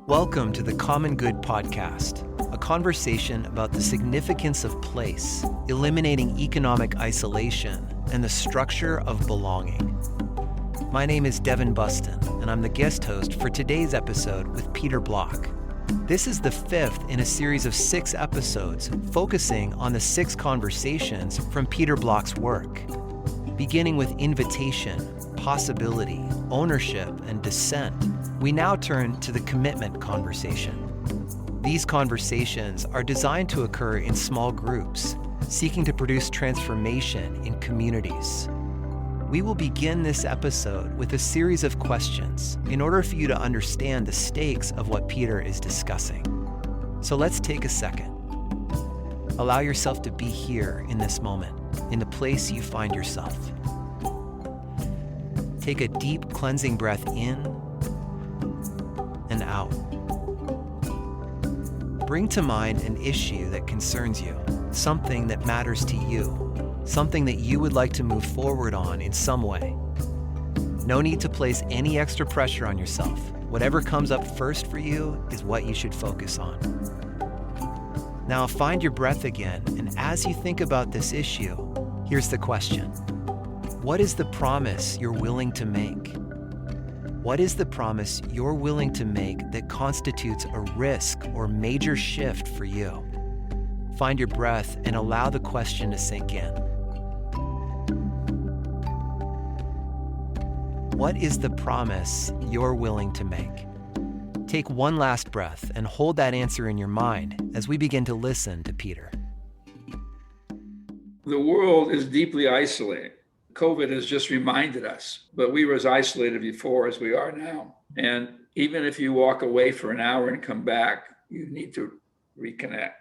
Welcome to the Common Good Podcast, a conversation about the significance of place, eliminating economic isolation, and the structure of belonging. My name is Devin Bustin, and I'm the guest host for today's episode with Peter Block. This is the fifth in a series of 6 episodes focusing on the 6 conversations from Peter Block's work. Beginning with invitation, possibility, ownership, and dissent, we now turn to the commitment conversation. These conversations are designed to occur in small groups, seeking to produce transformation in communities. We will begin this episode with a series of questions in order for you to understand the stakes of what Peter is discussing. So let's take a second. Allow yourself to be here in this moment, in the place you find yourself. Take a deep cleansing breath in and out. Bring to mind an issue that concerns you, something that matters to you, something that you would like to move forward on in some way. No need to place any extra pressure on yourself. Whatever comes up first for you is what you should focus on. Now find your breath again, and as you think about this issue, here's the question. What is the promise you're willing to make? What is the promise you're willing to make that constitutes a risk or major shift for you? Find your breath and allow the question to sink in. What is the promise you're willing to make? Take one last breath and hold that answer in your mind as we begin to listen to Peter. The world is deeply isolated. COVID has just reminded us, but we were as isolated before as we are now. And even if you walk away for an hour and come back, you need to reconnect.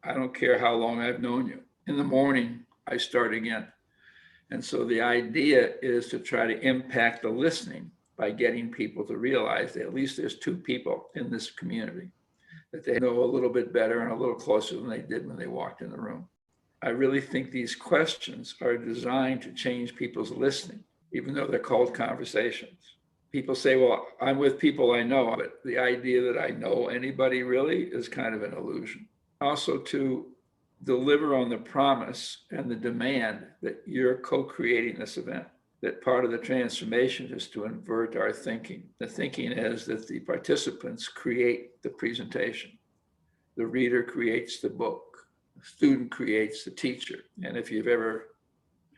I don't care how long I've known you. In the morning, I start again. And so the idea is to try to impact the listening by getting people to realize that at least there's 2 people in this community that they know a little bit better and a little closer than they did when they walked in the room. I really think these questions are designed to change people's listening, even though they're called conversations. People say, well, I'm with people I know, but the idea that I know anybody really is kind of an illusion. Also, to deliver on the promise and the demand that you're co-creating this event, that part of the transformation is to invert our thinking. The thinking is that the participants create the presentation. The reader creates the book. The student creates the teacher. And if you've ever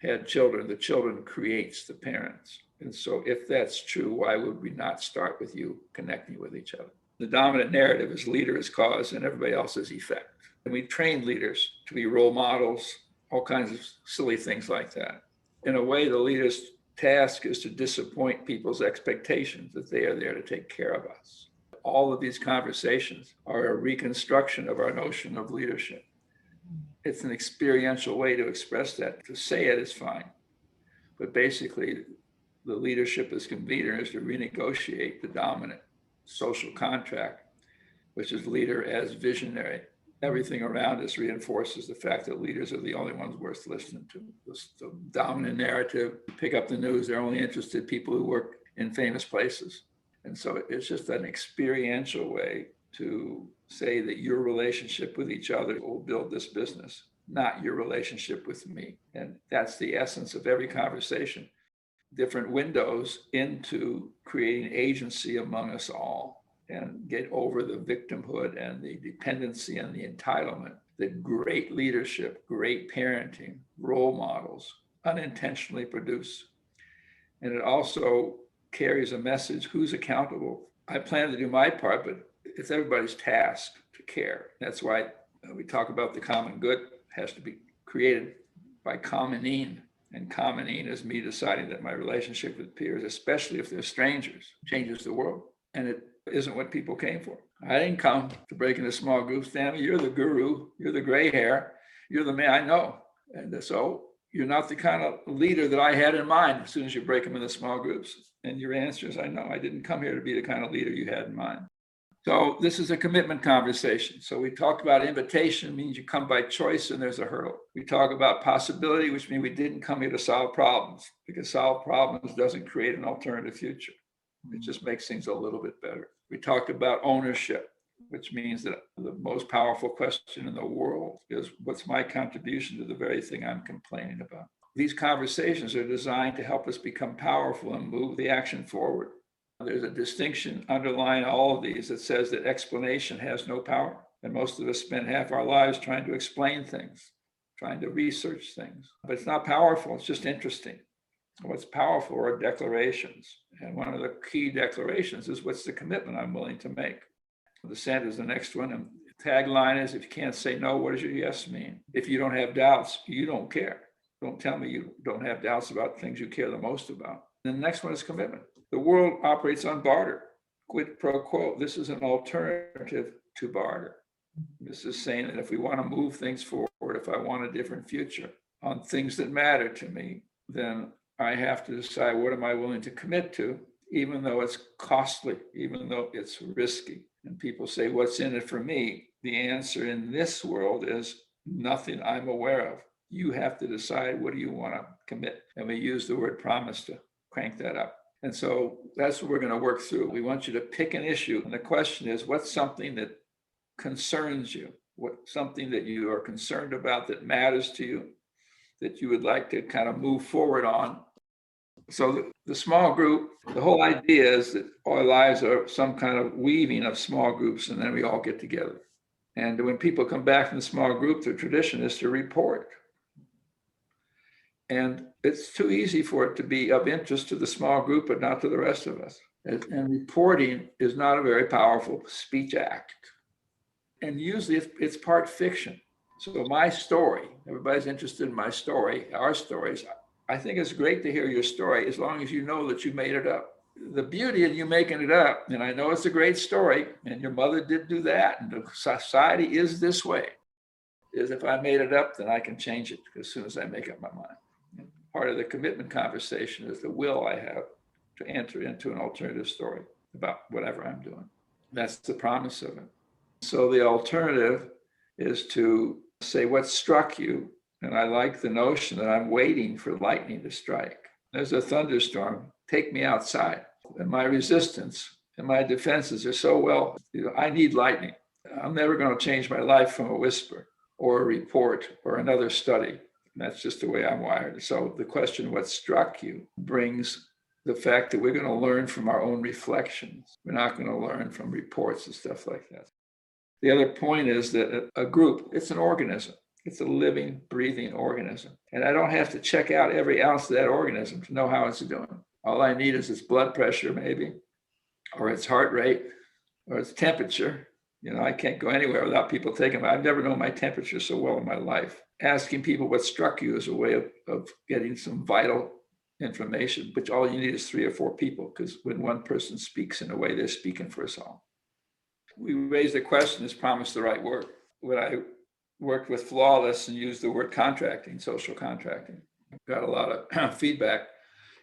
had children, the children creates the parents. And so if that's true, why would we not start with you connecting with each other? The dominant narrative is leader is cause and everybody else is effect. And we train leaders to be role models, all kinds of silly things like that. In a way, the leader's task is to disappoint people's expectations that they are there to take care of us. All of these conversations are a reconstruction of our notion of leadership. It's an experiential way to express that. To say it is fine. But basically, the leadership as convener is to renegotiate the dominant social contract, which is leader as visionary. Everything around us reinforces the fact that leaders are the only ones worth listening to. The dominant narrative, pick up the news, they're only interested in people who work in famous places. And so it's just an experiential way to say that your relationship with each other will build this business, not your relationship with me. And that's the essence of every conversation. Different windows into creating agency among us all and get over the victimhood and the dependency and the entitlement that great leadership, great parenting, role models unintentionally produce. And it also carries a message, who's accountable? I plan to do my part, but it's everybody's task to care. That's why we talk about the common good has to be created by commoning. And commoning is me deciding that my relationship with peers, especially if they're strangers, changes the world. And it isn't what people came for. I didn't come to break into small groups. Tammy, you're the guru. You're the gray hair. You're the man I know. And so you're not the kind of leader that I had in mind as soon as you break them into small groups. And your answer is, I know. I didn't come here to be the kind of leader you had in mind. So this is a commitment conversation. So we talked about invitation, means you come by choice and there's a hurdle. We talk about possibility, which means we didn't come here to solve problems, because solve problems doesn't create an alternative future. It just makes things a little bit better. We talked about ownership, which means that the most powerful question in the world is, what's my contribution to the very thing I'm complaining about? These conversations are designed to help us become powerful and move the action forward. There's a distinction underlying all of these that says that explanation has no power. And most of us spend half our lives trying to explain things, trying to research things. But it's not powerful, it's just interesting. What's powerful are declarations. And one of the key declarations is, what's the commitment I'm willing to make? Dissent is the next one. And the tagline is, if you can't say no, what does your yes mean? If you don't have doubts, you don't care. Don't tell me you don't have doubts about things you care the most about. And the next one is commitment. The world operates on barter, quid pro quo. This is an alternative to barter. This is saying that if we want to move things forward, if I want a different future on things that matter to me, then I have to decide, what am I willing to commit to, even though it's costly, even though it's risky. And people say, what's in it for me? The answer in this world is nothing I'm aware of. You have to decide, what do you want to commit? And we use the word promise to crank that up. And so that's what we're going to work through. We want you to pick an issue. And the question is, what's something that concerns you? What's something that you are concerned about that matters to you, that you would like to kind of move forward on? So the small group, the whole idea is that our lives are some kind of weaving of small groups, and then we all get together. And when people come back from the small group, the tradition is to report. And it's too easy for it to be of interest to the small group, but not to the rest of us. And reporting is not a very powerful speech act. And usually it's part fiction. So my story, everybody's interested in my story, our stories. I think it's great to hear your story as long as you know that you made it up. The beauty of you making it up, and I know it's a great story, and your mother did do that, and the society is this way, is if I made it up, then I can change it as soon as I make up my mind. And part of the commitment conversation is the will I have to enter into an alternative story about whatever I'm doing. That's the promise of it. So the alternative is to say what struck you. And I like the notion that I'm waiting for lightning to strike. There's a thunderstorm, take me outside. And my resistance and my defenses are so well, I need lightning. I'm never going to change my life from a whisper or a report or another study. That's just the way I'm wired. So the question, what struck you, brings the fact that we're going to learn from our own reflections. We're not going to learn from reports and stuff like that. The other point is that a group, it's an organism. It's a living, breathing organism. And I don't have to check out every ounce of that organism to know how it's doing. All I need is its blood pressure, maybe, or its heart rate, or its temperature. I can't go anywhere without people taking I've never known my temperature so well in my life. Asking people what struck you is a way of getting some vital information, which all you need is 3 or 4 people, because when one person speaks in a way, they're speaking for us all. We raised the question, is promise the right word? When I worked with Flawless and used the word contracting, social contracting, got a lot of feedback.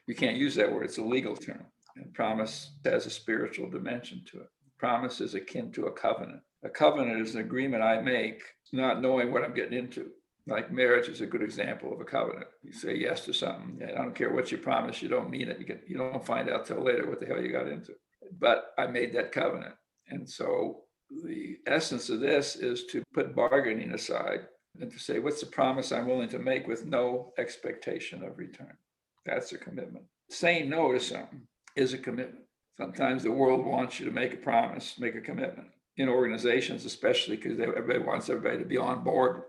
You can't use that word, it's a legal term. And promise has a spiritual dimension to it. Promise is akin to a covenant. A covenant is an agreement I make, not knowing what I'm getting into. Like marriage is a good example of a covenant. You say yes to something. I don't care what you promise, you don't mean it. You don't find out till later what the hell you got into. But I made that covenant. And so the essence of this is to put bargaining aside and to say, what's the promise I'm willing to make with no expectation of return? That's a commitment. Saying no to something is a commitment. Sometimes the world wants you to make a promise, make a commitment. In organizations, especially, because everybody wants everybody to be on board,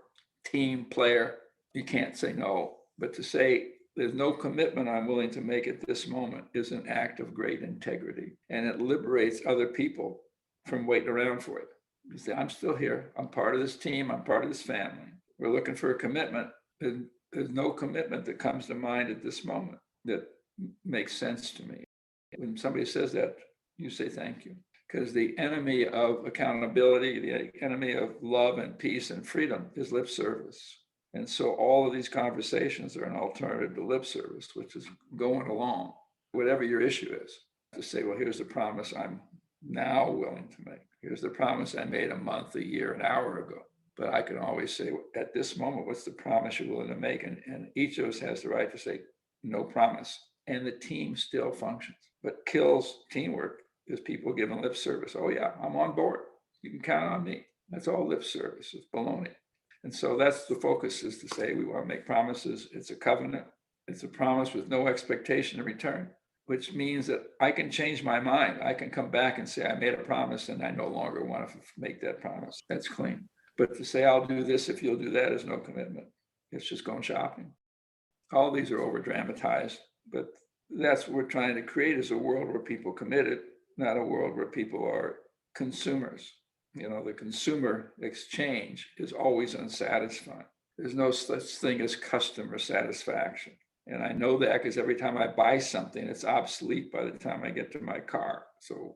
team player. You can't say no. But to say there's no commitment I'm willing to make at this moment is an act of great integrity. And it liberates other people from waiting around for it. You say, I'm still here. I'm part of this team. I'm part of this family. We're looking for a commitment. And there's no commitment that comes to mind at this moment that makes sense to me. When somebody says that, you say thank you. Because the enemy of accountability, the enemy of love and peace and freedom is lip service. And so all of these conversations are an alternative to lip service, which is going along, whatever your issue is, to say, well, here's the promise I'm now willing to make. Here's the promise I made a month, a year, an hour ago. But I can always say, at this moment, what's the promise you're willing to make? And each of us has the right to say, no promise. And the team still functions. What kills teamwork is people giving lip service. Oh yeah, I'm on board. You can count on me. That's all lip service. It's baloney. And so that's the focus, is to say we want to make promises. It's a covenant. It's a promise with no expectation in return, which means that I can change my mind. I can come back and say, I made a promise and I no longer want to make that promise. That's clean. But to say, I'll do this if you'll do that, is no commitment. It's just going shopping. All these are over dramatized, but that's what we're trying to create, is a world where people committed, not a world where people are consumers. The consumer exchange is always unsatisfying. There's no such thing as customer satisfaction. And I know that because every time I buy something, it's obsolete by the time I get to my car. So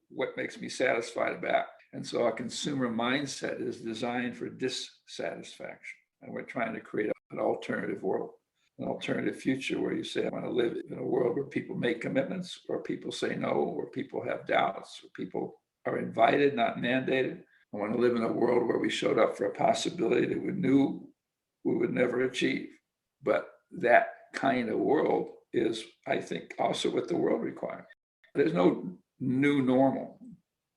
what makes me satisfied about? And so our consumer mindset is designed for dissatisfaction. And we're trying to create an alternative world, an alternative future where you say, I want to live in a world where people make commitments, or people say no, where people have doubts, where people are invited, not mandated. I want to live in a world where we showed up for a possibility that we knew we would never achieve. But that kind of world is, I think, also what the world requires. There's no new normal.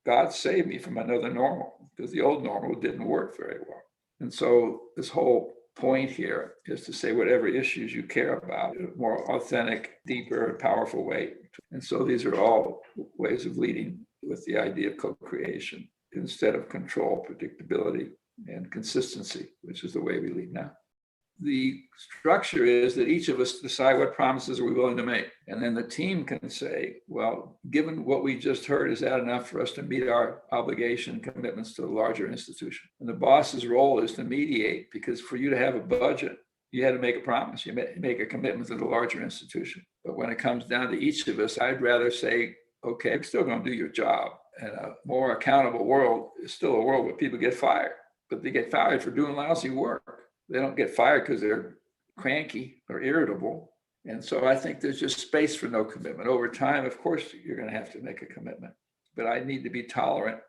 God saved me from another normal, because the old normal didn't work very well. And so this whole point here is to say whatever issues you care about in a more authentic, deeper, and powerful way. And so these are all ways of leading with the idea of co-creation instead of control, predictability, and consistency, which is the way we lead now. The structure is that each of us decide what promises are we willing to make. And then the team can say, well, given what we just heard, is that enough for us to meet our obligation and commitments to the larger institution? And the boss's role is to mediate, because for you to have a budget, you had to make a promise. You make a commitment to the larger institution. But when it comes down to each of us, I'd rather say, okay, I'm still going to do your job. And a more accountable world is still a world where people get fired, but they get fired for doing lousy work. They don't get fired because they're cranky or irritable. And so I think there's just space for no commitment. Over time, of course, you're going to have to make a commitment. But I need to be tolerant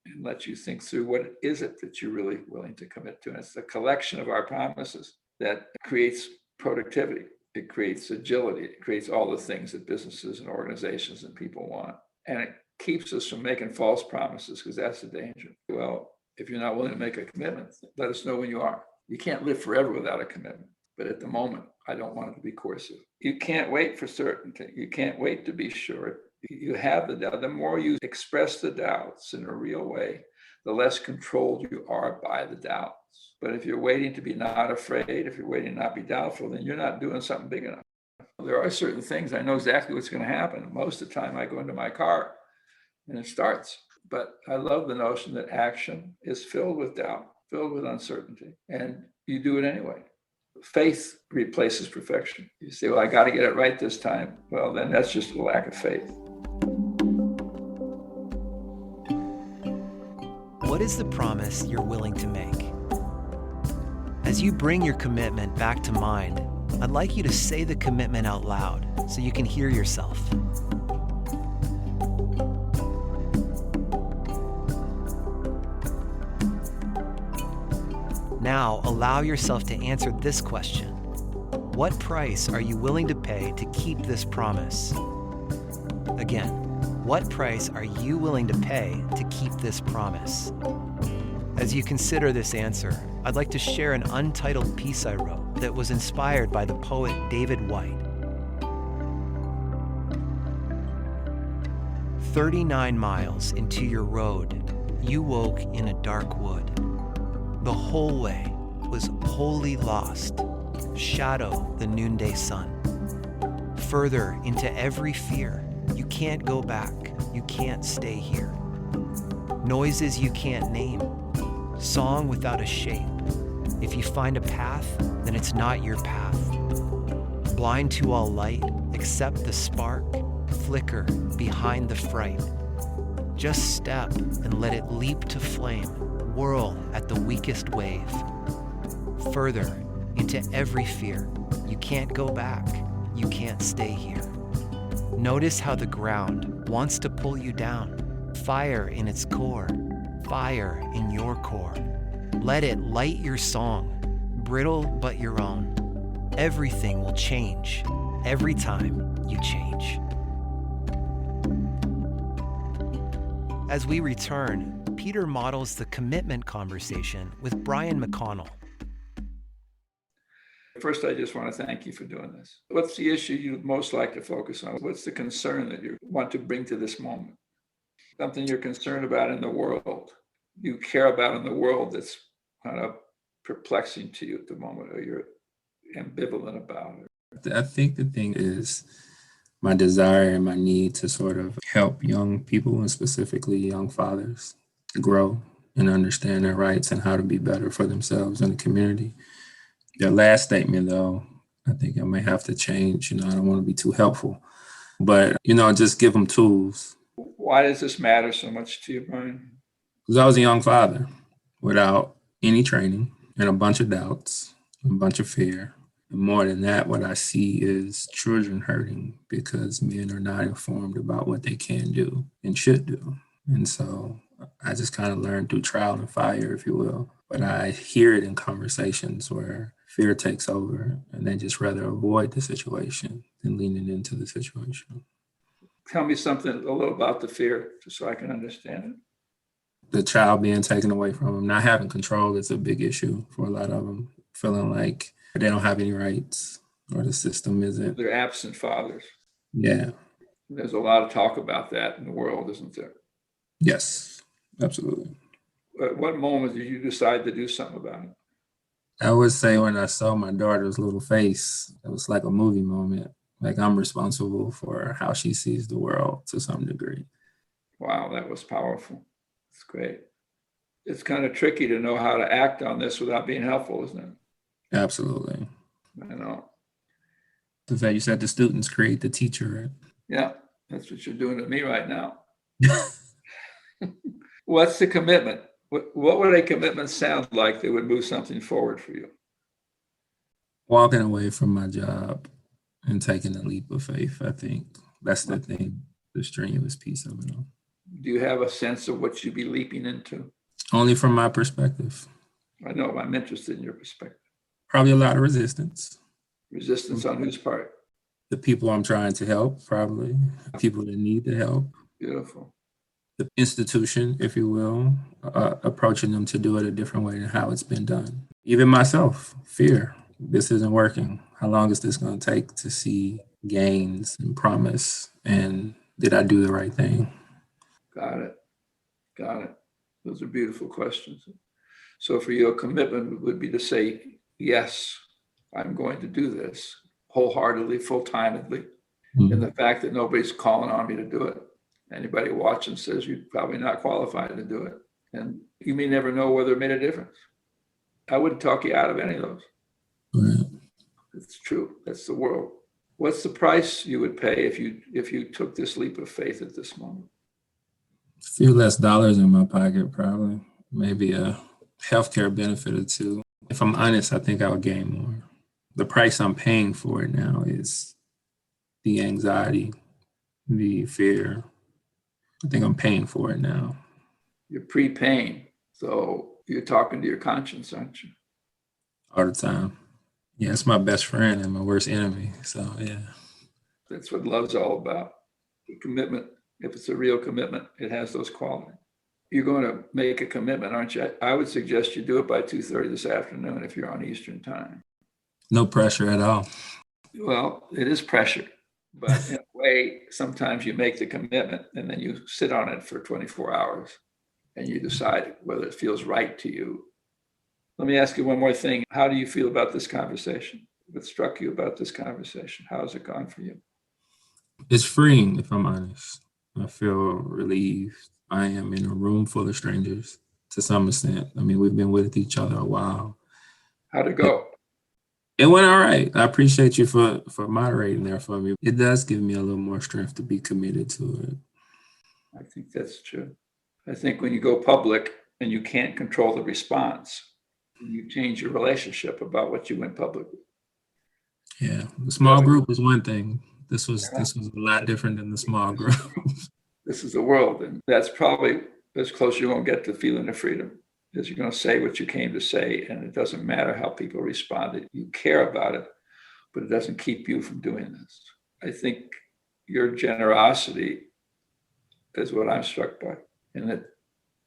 and let you think through what is it that you're really willing to commit to. And it's the collection of our promises that creates productivity. It creates agility. It creates all the things that businesses and organizations and people want. And it keeps us from making false promises, because that's the danger. Well, if you're not willing to make a commitment, let us know when you are. You can't live forever without a commitment. But at the moment, I don't want it to be coercive. You can't wait for certainty. You can't wait to be sure. You have the doubt. The more you express the doubts in a real way, the less controlled you are by the doubts. But if you're waiting to be not afraid, if you're waiting to not be doubtful, then you're not doing something big enough. There are certain things, I know exactly what's going to happen. Most of the time I go into my car and it starts. But I love the notion that action is filled with doubt, filled with uncertainty, and you do it anyway. Faith replaces perfection. You say, well, I got to get it right this time. Well, then that's just a lack of faith. What is the promise you're willing to make? As you bring your commitment back to mind, I'd like you to say the commitment out loud so you can hear yourself. Now, allow yourself to answer this question. What price are you willing to pay to keep this promise? Again, what price are you willing to pay to keep this promise? As you consider this answer, I'd like to share an untitled piece I wrote that was inspired by the poet David White. 39 miles into your road, you woke in a dark wood. The whole way was wholly lost. Shadow the noonday sun. Further into every fear, you can't go back, you can't stay here. Noises you can't name, song without a shape. If you find a path, then it's not your path. Blind to all light, except the spark, flicker behind the fright. Just step and let it leap to flame, whirl at the weakest wave. Further into every fear, you can't go back, you can't stay here. Notice how the ground wants to pull you down. Fire in its core, fire in your core. Let it light your song, brittle but your own. Everything will change every time you change. As we return, Peter models the commitment conversation with Brian McConnell. First, I just want to thank you for doing this. What's the issue you'd most like to focus on? What's the concern that you want to bring to this moment? Something you're concerned about in the world, you care about in the world that's kind of perplexing to you at the moment, or you're ambivalent about it. I think the thing is my desire and my need to sort of help young people, and specifically young fathers, grow and understand their rights and how to be better for themselves and the community. Their last statement, though, I think I may have to change. I don't want to be too helpful, but, just give them tools. Why does this matter so much to you, Brian? Because I was a young father without any training and a bunch of doubts, a bunch of fear. And more than that, what I see is children hurting because men are not informed about what they can do and should do. And so I just kind of learned through trial and fire, if you will. But I hear it in conversations where fear takes over and they just rather avoid the situation than leaning into the situation. Tell me something a little about the fear, just so I can understand it. The child being taken away from them, not having control is a big issue for a lot of them, feeling like they don't have any rights or the system isn't. They're absent fathers. Yeah. There's a lot of talk about that in the world, isn't there? Yes, absolutely. At what moment did you decide to do something about it? I would say when I saw my daughter's little face, it was like a movie moment. Like I'm responsible for how she sees the world to some degree. Wow, that was powerful. It's great. It's kind of tricky to know how to act on this without being helpful, isn't it? Absolutely. I know. In fact, you said the students create the teacher, right? Yeah, that's what you're doing to me right now. What's the commitment? What would a commitment sound like that would move something forward for you? Walking away from my job and taking a leap of faith, I think that's the thing, the strenuous piece of it all. Do you have a sense of what you'd be leaping into? Only from my perspective. I know, I'm interested in your perspective. Probably a lot of resistance. Resistance on whose part? The people I'm trying to help, probably. People that need the help. Beautiful. The institution, if you will, approaching them to do it a different way than how it's been done. Even myself, fear. This isn't working. How long is this going to take to see gains and promise? And did I do the right thing? Got it. Those are beautiful questions. So for you, a commitment would be to say, yes, I'm going to do this wholeheartedly, full-timedly. Mm-hmm. And the fact that nobody's calling on me to do it. Anybody watching says you're probably not qualified to do it. And you may never know whether it made a difference. I wouldn't talk you out of any of those. Right. It's true. That's the world. What's the price you would pay if you took this leap of faith at this moment? A few less dollars in my pocket, probably. Maybe a healthcare benefit or two. If I'm honest, I think I would gain more. The price I'm paying for it now is the anxiety, the fear. I think I'm paying for it now. You're prepaying. So you're talking to your conscience, aren't you? All the time. Yeah, it's my best friend and my worst enemy. So, yeah. That's what love's all about. The commitment. If it's a real commitment, it has those qualities. You're going to make a commitment, aren't you? I would suggest you do it by 2:30 this afternoon if you're on Eastern time. No pressure at all. Well, it is pressure. But in a way, sometimes you make the commitment and then you sit on it for 24 hours and you decide whether it feels right to you. Let me ask you one more thing. How do you feel about this conversation? What struck you about this conversation? How has it gone for you? It's freeing, if I'm honest. I feel relieved. I am in a room full of strangers to some extent. I mean, we've been with each other a while. How'd it go? It went all right. I appreciate you for moderating there for me. It does give me a little more strength to be committed to it. I think that's true. I think when you go public and you can't control the response, you change your relationship about what you went public with. Yeah, the small group was one thing. This was a lot different than the small group. This is the world, and that's probably as close as you're going to get to feeling of freedom. Is you're going to say what you came to say, and it doesn't matter how people respond. You care about it, but it doesn't keep you from doing this. I think your generosity is what I'm struck by. and that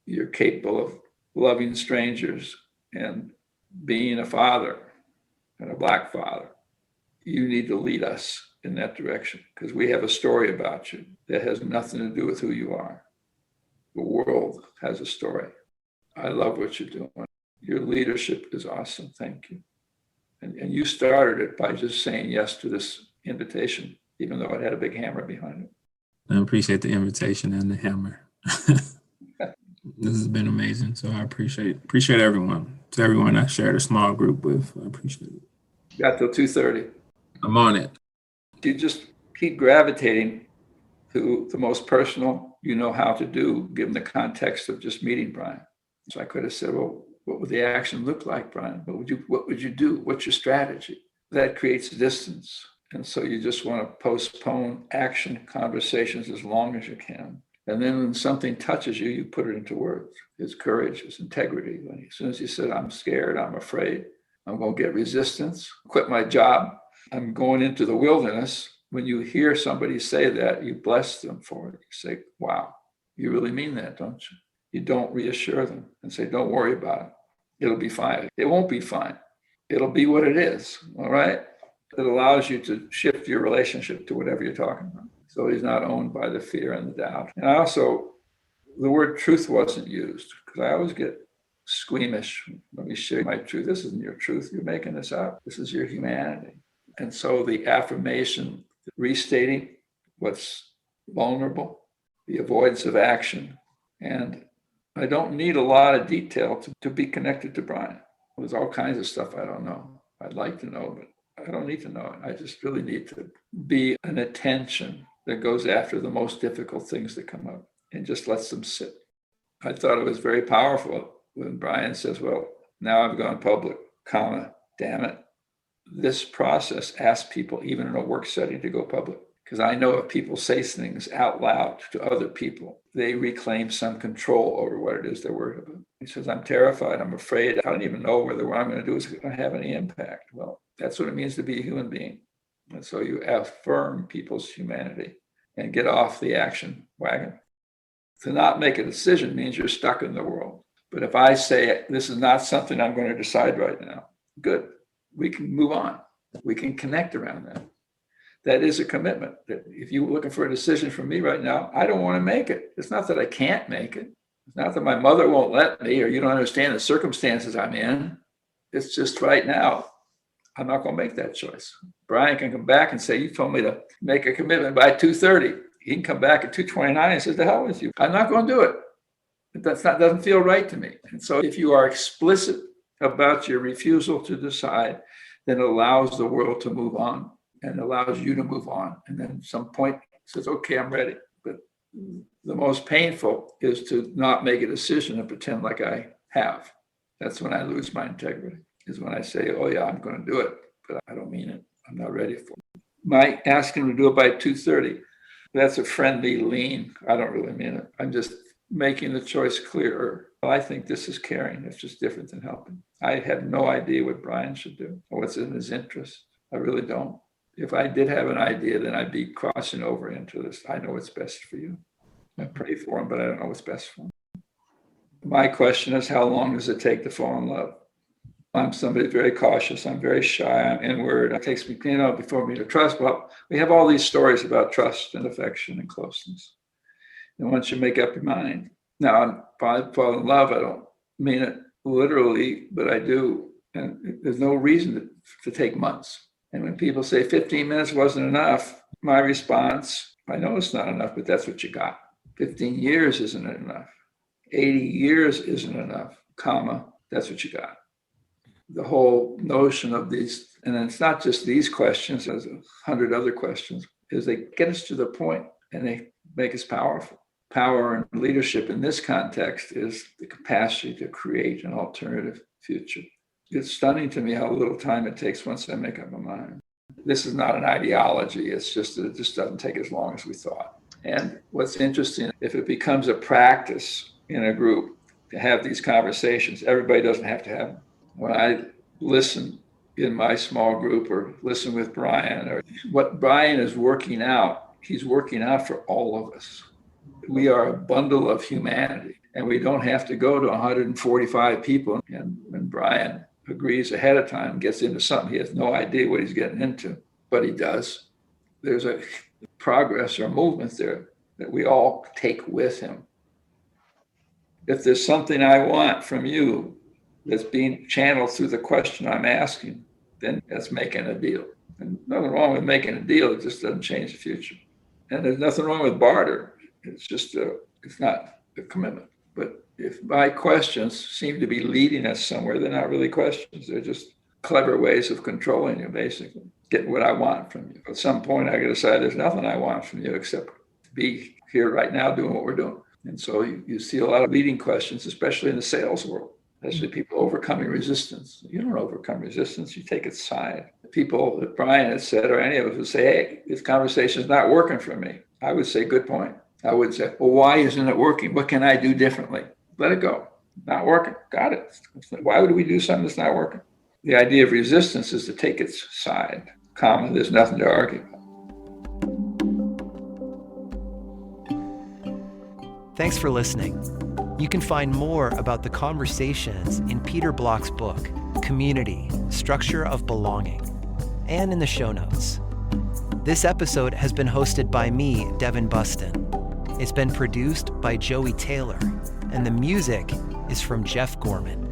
you're capable of loving strangers and being a father and a Black father. You need to lead us in that direction, because we have a story about you that has nothing to do with who you are. The world has a story. I love what you're doing. Your leadership is awesome. Thank you. And you started it by just saying yes to this invitation, even though it had a big hammer behind it. I appreciate the invitation and the hammer. This has been amazing. So I appreciate everyone. To everyone I shared a small group with, I appreciate it. Got till 2:30. I'm on it. You just keep gravitating to the most personal you know how to do, given the context of just meeting Brian. So I could have said, well, what would the action look like, Brian? What would you do? What's your strategy? That creates distance. And so you just want to postpone action conversations as long as you can. And then when something touches you, you put it into words. His courage, his integrity. As soon as he said, I'm scared, I'm afraid, I'm going to get resistance, quit my job, I'm going into the wilderness. When you hear somebody say that, you bless them for it. You say, wow, you really mean that, don't you? You don't reassure them and say, don't worry about it. It'll be fine. It won't be fine. It'll be what it is, all right? It allows you to shift your relationship to whatever you're talking about. So he's not owned by the fear and the doubt. And also, the word truth wasn't used, because I always get squeamish. Let me share my truth. This isn't your truth. You're making this up. This is your humanity. And so the affirmation, restating what's vulnerable, the avoidance of action. And I don't need a lot of detail to be connected to Brian. There's all kinds of stuff I don't know. I'd like to know, but I don't need to know it. I just really need to be an attention that goes after the most difficult things that come up and just lets them sit. I thought it was very powerful when Brian says, well, now I've gone public, comma, damn it. This process asks people, even in a work setting, to go public. Because I know if people say things out loud to other people, they reclaim some control over what it is they're worried about. He says, I'm terrified, I'm afraid, I don't even know whether what I'm going to do is going to have any impact. Well, that's what it means to be a human being. And so you affirm people's humanity and get off the action wagon. To not make a decision means you're stuck in the world. But if I say, this is not something I'm going to decide right now, good, we can move on. We can connect around that. That is a commitment. That if you're looking for a decision from me right now, I don't want to make it. It's not that I can't make it. It's not that my mother won't let me or you don't understand the circumstances I'm in. It's just right now, I'm not going to make that choice. Brian can come back and say, you told me to make a commitment by 2:30. He can come back at 2:29 and says, the hell with you. I'm not going to do it. Doesn't feel right to me. And so if you are explicit about your refusal to decide, then it allows the world to move on and allows you to move on. And then at some point says, okay, I'm ready. But the most painful is to not make a decision and pretend like I have. That's when I lose my integrity, is when I say, oh yeah, I'm going to do it, but I don't mean it. I'm not ready for it. My asking to do it by 2:30, that's a friendly lean. I don't really mean it. I'm just making the choice clearer. I think this is caring. It's just different than helping. I have no idea what Brian should do or what's in his interest. I really don't. If I did have an idea, then I'd be crossing over into this. I know what's best for you. I pray for him, but I don't know what's best for him. My question is, how long does it take to fall in love? I'm somebody very cautious. I'm very shy. I'm inward. It takes me, before me to trust. Well, we have all these stories about trust and affection and closeness. And once you make up your mind, now if I fall in love, I don't mean it literally, but I do. And there's no reason to take months. And when people say 15 minutes wasn't enough, my response, I know it's not enough, but that's what you got. 15 years isn't enough. 80 years isn't enough, comma, that's what you got. The whole notion of these, and it's not just these questions, there's 100 other questions, is they get us to the point and they make us powerful. Power and leadership in this context is the capacity to create an alternative future. It's stunning to me how little time it takes once I make up my mind. This is not an ideology. It's just that it just doesn't take as long as we thought. And what's interesting, if it becomes a practice in a group to have these conversations, everybody doesn't have to have them. When I listen in my small group or listen with Brian, or what Brian is working out, he's working out for all of us. We are a bundle of humanity, and we don't have to go to 145 people. And when Brian agrees ahead of time, gets into something, he has no idea what he's getting into, but he does. There's a progress or movement there that we all take with him. If there's something I want from you that's being channeled through the question I'm asking, then that's making a deal. And nothing wrong with making a deal, it just doesn't change the future. And there's nothing wrong with barter. It's just, it's not a commitment. But if my questions seem to be leading us somewhere, they're not really questions. They're just clever ways of controlling you, basically, getting what I want from you. At some point, I got to decide there's nothing I want from you except to be here right now doing what we're doing. And so you see a lot of leading questions, especially in the sales world, especially people overcoming resistance. You don't overcome resistance, you take its side. People that Brian had said, or any of us would say, hey, this conversation is not working for me. I would say, good point. I would say, well, why isn't it working? What can I do differently? Let it go. Not working. Got it. Why would we do something that's not working? The idea of resistance is to take its side. Common, there's nothing to argue about. Thanks for listening. You can find more about the conversations in Peter Block's book, Community, Structure of Belonging, and in the show notes. This episode has been hosted by me, Devin Bustin. It's been produced by Joey Taylor, and the music is from Jeff Gorman.